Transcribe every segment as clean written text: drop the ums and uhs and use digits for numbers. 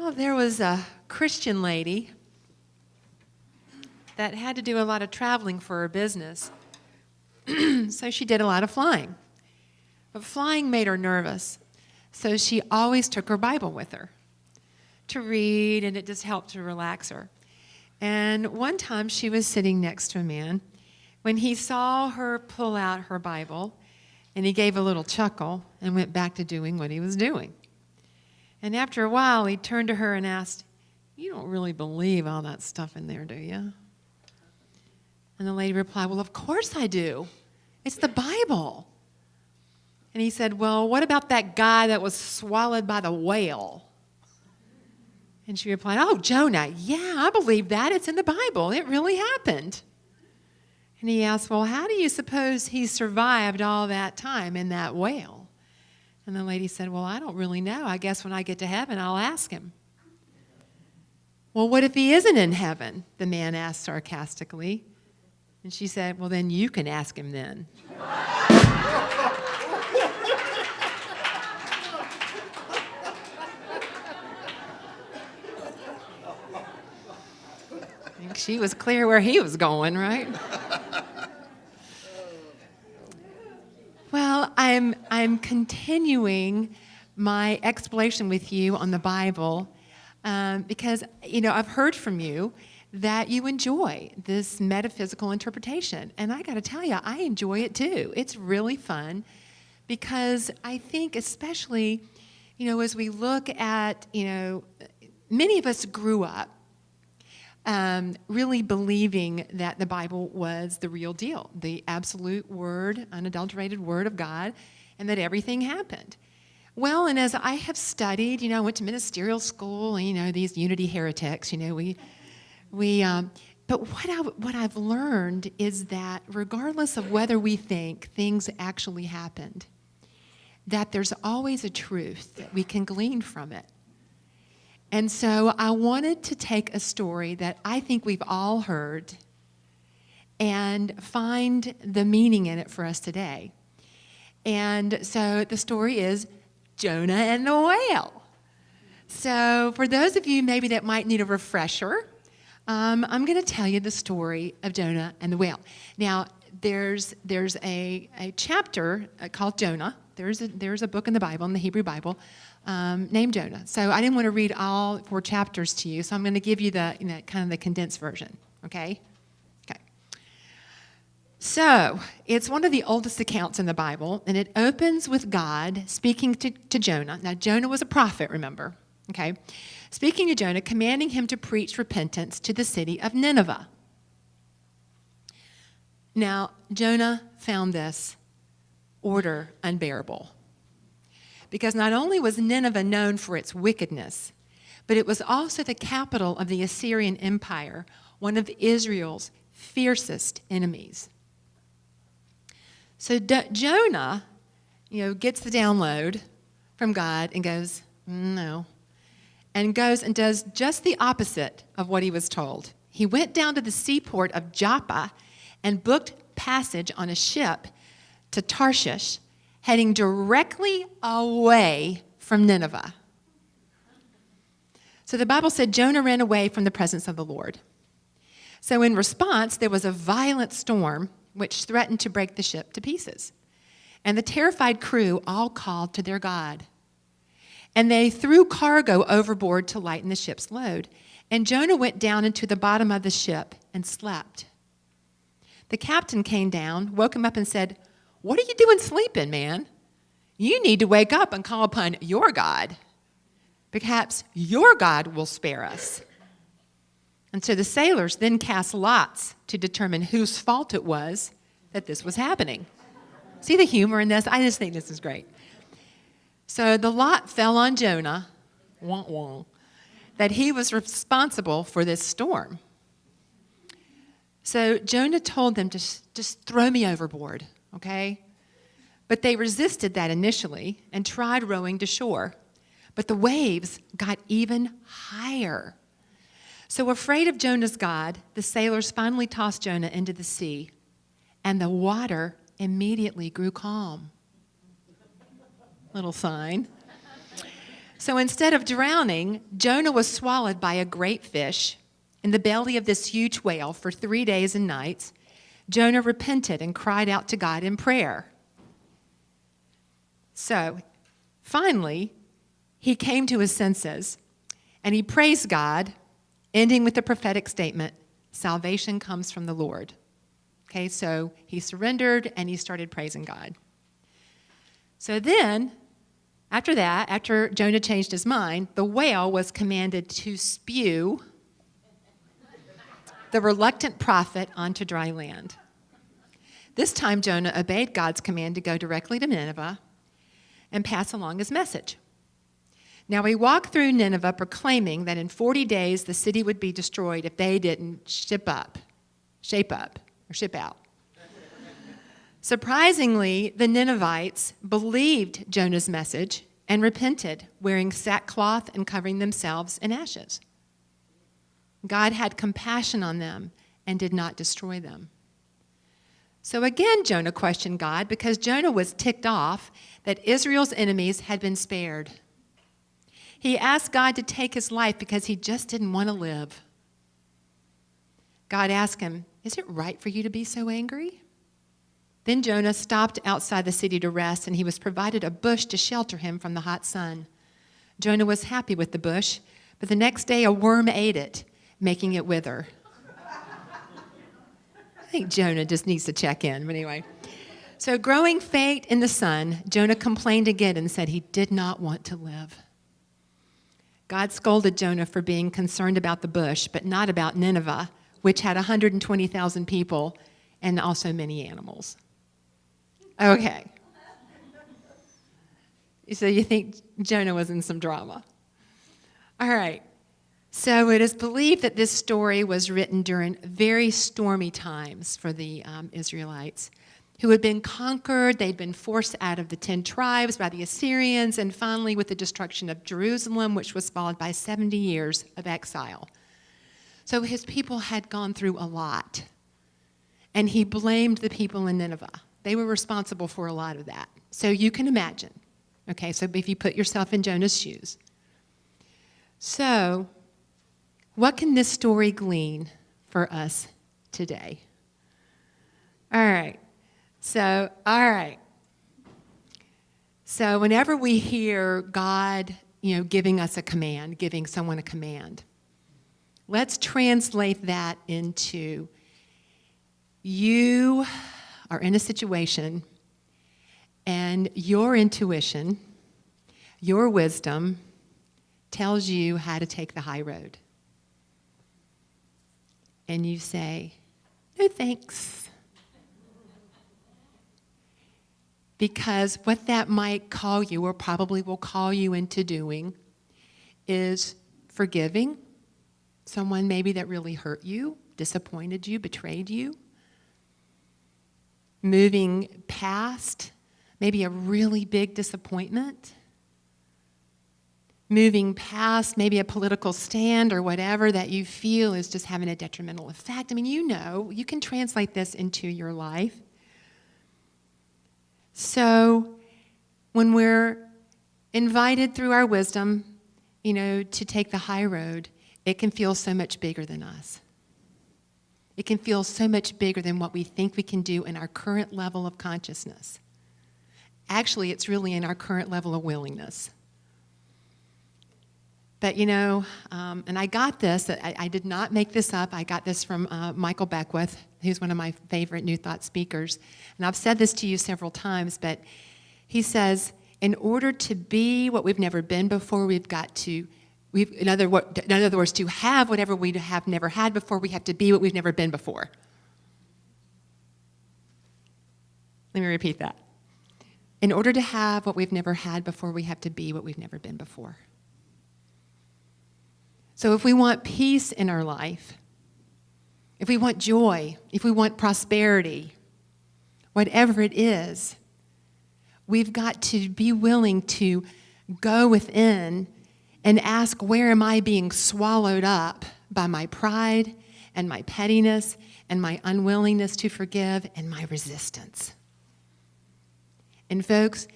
Well, there was a Christian lady that had to do a lot of traveling for her business. So she did a lot of flying. But flying made her nervous. So she always took her Bible with her to read, and it just helped to relax her. And one time she was sitting next to a man when he saw her pull out her Bible, and he gave a little chuckle and went back to doing what he was doing. And after a while, he turned to her and asked, "You don't really believe all that stuff in there, do you?" And the lady replied, "Well, of course I do. It's the Bible." And he said, "Well, what about that guy that was swallowed by the whale?" And she replied, "Oh, Jonah, yeah, I believe that. It's in the Bible. It really happened." And he asked, "Well, how do you suppose he survived all that time in that whale?" And the lady said, "Well, I don't really know. I guess when I get to heaven, I'll ask him." "Well, what if he isn't in heaven?" the man asked sarcastically. And she said, "Well, then you can ask him then." I think she was clear where he was going, right? Well, I'm continuing my exploration with you on the Bible because, I've heard from you that you enjoy this metaphysical interpretation. And I got to tell you, I enjoy it too. It's really fun because I think especially, as we look at, many of us grew up really believing that the Bible was the real deal, the absolute word, unadulterated word of God, and that everything happened. Well, and as I have studied, I went to ministerial school, and, these unity heretics, but what I've learned is that regardless of whether we think things actually happened, that there's always a truth that we can glean from it. And so I wanted to take a story that I think we've all heard and find the meaning in it for us today. And so the story is Jonah and the whale. So for those of you maybe that might need a refresher, I'm going to tell you the story of Jonah and the whale. Now, there's a chapter called Jonah. There's a book in the Bible, in the Hebrew Bible, named Jonah. So I didn't want to read all 4 chapters to you, so I'm going to give you the kind of the condensed version. Okay. So it's one of the oldest accounts in the Bible, and it opens with God speaking to Jonah. Now, Jonah was a prophet, remember? Okay. Speaking to Jonah, commanding him to preach repentance to the city of Nineveh. Now, Jonah found this order unbearable, because not only was Nineveh known for its wickedness, but it was also the capital of the Assyrian Empire, one of Israel's fiercest enemies. So Jonah, gets the download from God and goes, no, and goes and does just the opposite of what he was told. He went down to the seaport of Joppa and booked passage on a ship to Tarshish, heading directly away from Nineveh. So the Bible said Jonah ran away from the presence of the Lord. So in response, there was a violent storm which threatened to break the ship to pieces. And the terrified crew all called to their God. And they threw cargo overboard to lighten the ship's load. And Jonah went down into the bottom of the ship and slept. The captain came down, woke him up and said, "What are you doing sleeping, man? You need to wake up and call upon your God. Perhaps your God will spare us." And so the sailors then cast lots to determine whose fault it was that this was happening. See the humor in this? I just think this is great. So the lot fell on Jonah, that he was responsible for this storm. So Jonah told them to just throw me overboard, okay? But they resisted that initially and tried rowing to shore. But the waves got even higher. So afraid of Jonah's God, the sailors finally tossed Jonah into the sea, and the water immediately grew calm. Little sign. So instead of drowning, Jonah was swallowed by a great fish in the belly of this huge whale for 3 days and nights. Jonah repented and cried out to God in prayer. So finally, he came to his senses and he praised God, ending with the prophetic statement, salvation comes from the Lord. Okay, so he surrendered and he started praising God. So then, after that, after Jonah changed his mind, the whale was commanded to spew the reluctant prophet onto dry land. This time, Jonah obeyed God's command to go directly to Nineveh and pass along his message. Now, he walked through Nineveh proclaiming that in 40 days the city would be destroyed if they didn't shape up, or ship out. Surprisingly, the Ninevites believed Jonah's message and repented, wearing sackcloth and covering themselves in ashes. God had compassion on them and did not destroy them. So again, Jonah questioned God because Jonah was ticked off that Israel's enemies had been spared. He asked God to take his life because he just didn't want to live. God asked him, "Is it right for you to be so angry?" Then Jonah stopped outside the city to rest, and he was provided a bush to shelter him from the hot sun. Jonah was happy with the bush, but the next day a worm ate it, making it wither. I think Jonah just needs to check in, but anyway. So growing faint in the sun, Jonah complained again and said he did not want to live. God scolded Jonah for being concerned about the bush, but not about Nineveh, which had 120,000 people and also many animals. Okay. So you think Jonah was in some drama. All right. So it is believed that this story was written during very stormy times for the Israelites, who had been conquered. They'd been forced out of the 10 tribes by the Assyrians, and finally with the destruction of Jerusalem, which was followed by 70 years of exile. So his people had gone through a lot, and he blamed the people in Nineveh. They were responsible for a lot of that. So you can imagine. Okay, so if you put yourself in Jonah's shoes. So what can this story glean for us today? All right. So whenever we hear God, giving us a command, giving someone a command, let's translate that into you are in a situation and your intuition, your wisdom tells you how to take the high road. And you say, no thanks. Because what that might call you, or probably will call you into doing, is forgiving someone maybe that really hurt you, disappointed you, betrayed you. Moving past maybe a really big disappointment. Moving past maybe a political stand or whatever that you feel is just having a detrimental effect. I mean, you can translate this into your life. So when we're invited through our wisdom, to take the high road, it can feel so much bigger than us. It can feel so much bigger than what we think we can do in our current level of consciousness. Actually, it's really in our current level of willingness. But, and I got this, I did not make this up. I got this from Michael Beckwith, who's one of my favorite New Thought speakers. And I've said this to you several times, but he says, in order to be what we've never been before, in other words, to have whatever we have never had before, we have to be what we've never been before. Let me repeat that. In order to have what we've never had before, we have to be what we've never been before. So if we want peace in our life, if we want joy, if we want prosperity, whatever it is, we've got to be willing to go within and ask, where am I being swallowed up by my pride and my pettiness and my unwillingness to forgive and my resistance? And folks,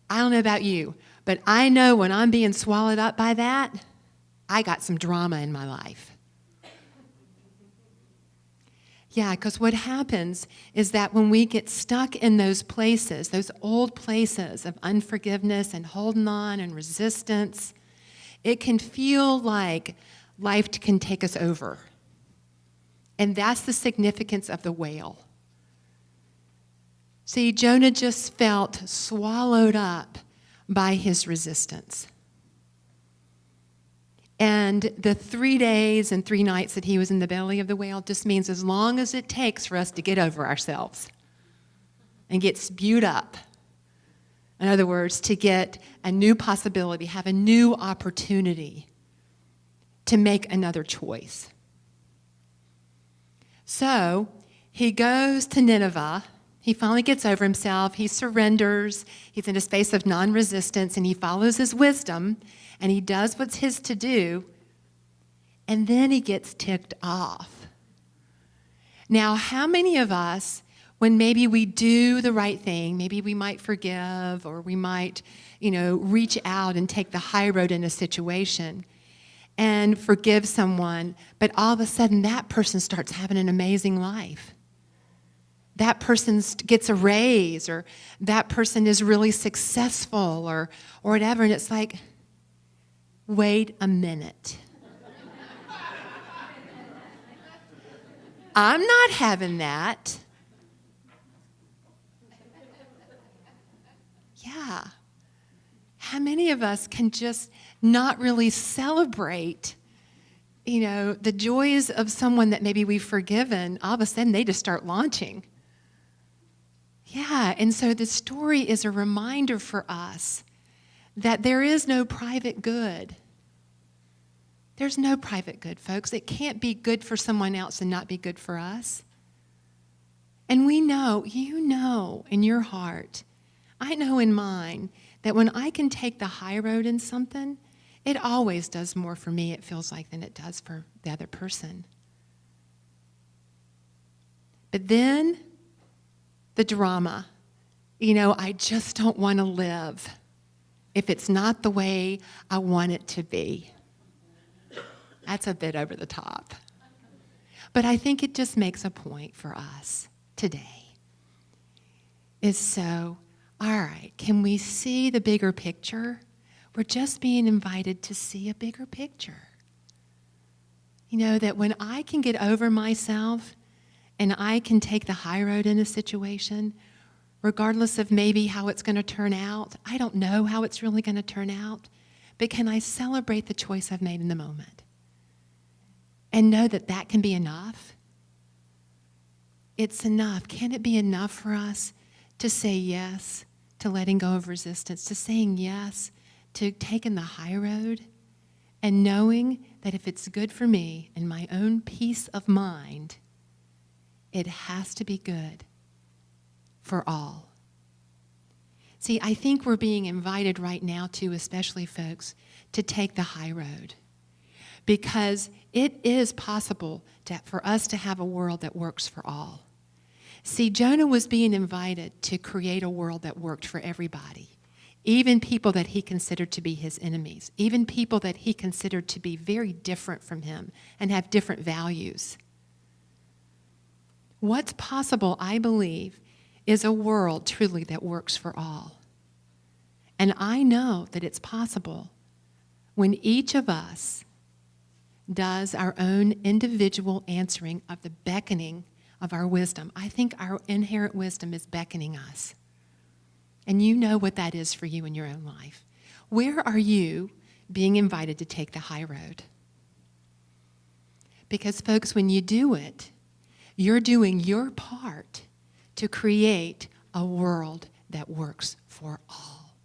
I don't know about you, But I know when I'm being swallowed up by that, I got some drama in my life. Yeah, because what happens is that when we get stuck in those places, those old places of unforgiveness and holding on and resistance, it can feel like life can take us over. And that's the significance of the whale. See, Jonah just felt swallowed up by his resistance. And the 3 days and 3 nights that he was in the belly of the whale just means as long as it takes for us to get over ourselves and get spewed up. In other words, to get a new possibility, have a new opportunity to make another choice. So he goes to Nineveh. He finally gets over himself. He surrenders. He's in a space of non-resistance, and he follows his wisdom, and he does what's his to do, and then he gets ticked off. Now, how many of us, when maybe we do the right thing, maybe we might forgive, or we might, reach out and take the high road in a situation and forgive someone, but all of a sudden that person starts having an amazing life. That person gets a raise, or that person is really successful, or whatever, and it's like, wait a minute. I'm not having that. Yeah. How many of us can just not really celebrate, the joys of someone that maybe we've forgiven? All of a sudden, they just start launching. Yeah, and so the story is a reminder for us that there is no private good. There's no private good, folks. It can't be good for someone else and not be good for us. And we know, in your heart, I know in mine, that when I can take the high road in something, it always does more for me, it feels like, than it does for the other person. But then, the drama. I just don't want to live if it's not the way I want it to be. That's a bit over the top. But I think it just makes a point for us today. Is so, all right, can we see the bigger picture? We're just being invited to see a bigger picture. That when I can get over myself and I can take the high road in a situation, regardless of maybe how it's going to turn out, I don't know how it's really going to turn out, but can I celebrate the choice I've made in the moment? And know that that can be enough? It's enough. Can it be enough for us to say yes to letting go of resistance, to saying yes to taking the high road, and knowing that if it's good for me and my own peace of mind, it has to be good for all. See, I think we're being invited right now too, especially folks, to take the high road. Because it is possible for us to have a world that works for all. See, Jonah was being invited to create a world that worked for everybody, even people that he considered to be his enemies, even people that he considered to be very different from him and have different values. What's possible, I believe, is a world truly that works for all. And I know that it's possible when each of us does our own individual answering of the beckoning of our wisdom. I think our inherent wisdom is beckoning us. And you know what that is for you in your own life. Where are you being invited to take the high road? Because, folks, when you do it, you're doing your part to create a world that works for all.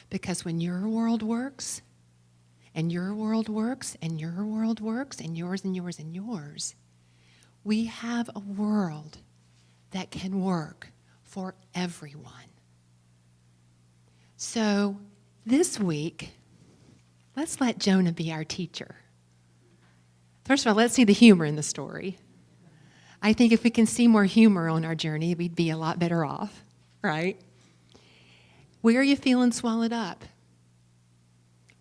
Because when your world works, and your world works, and your world works, and yours and yours and yours, we have a world that can work for everyone. So this week, let's let Jonah be our teacher. First of all, let's see the humor in the story. I think if we can see more humor on our journey, we'd be a lot better off, right? Where are you feeling swallowed up?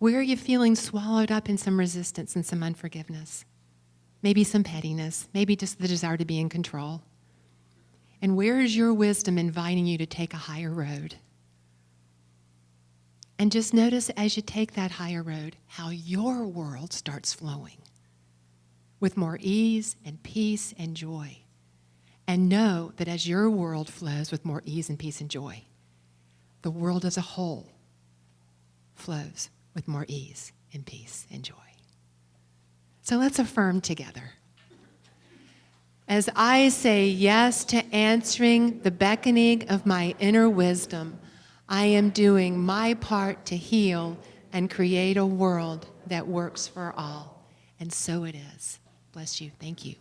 Where are you feeling swallowed up in some resistance and some unforgiveness? Maybe some pettiness, maybe just the desire to be in control. And where is your wisdom inviting you to take a higher road? And just notice as you take that higher road how your world starts flowing with more ease and peace and joy. And know that as your world flows with more ease and peace and joy, the world as a whole flows with more ease and peace and joy. So let's affirm together. As I say yes to answering the beckoning of my inner wisdom, I am doing my part to heal and create a world that works for all. And so it is. Bless you. Thank you.